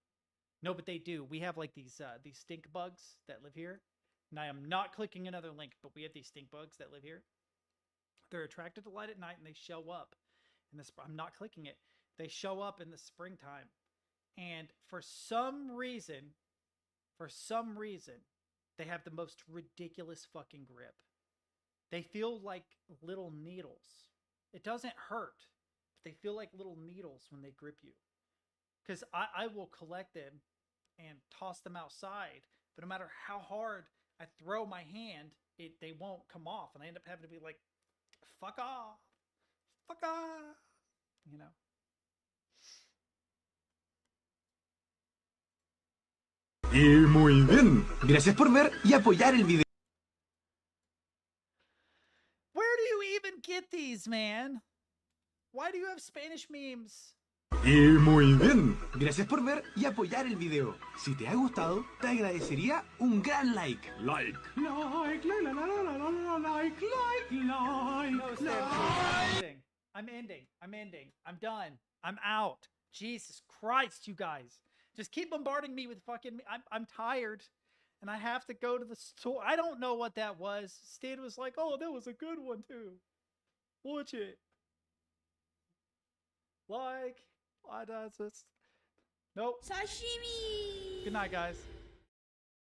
No, but they do. We have like these stink bugs that live here. And I am not clicking another link, but we have these stink bugs that live here. They're attracted to light at night and they show up. I'm not clicking it. They show up in the springtime. And for some reason, they have the most ridiculous fucking grip. They feel like little needles. It doesn't hurt, but they feel like little needles when they grip you. Because I will collect them and toss them outside, but no matter how hard I throw my hand, they won't come off, and I end up having to be like, fuck off, you know. Y muy bien, gracias por ver y apoyar el video. Where do you even get these, man? Why do you have Spanish memes? Y muy bien, gracias por ver y apoyar el video. Si te ha gustado, te agradecería un gran like. Like. No, Sam, I'm ending. I'm done. I'm out. Jesus Christ, you guys. Just keep bombarding me with fucking... I'm tired. And I have to go to the store. I don't know what that was. Stan was like, oh, that was a good one, too. Watch it. Like... Why does this? Nope. Sashimi! Good night, guys.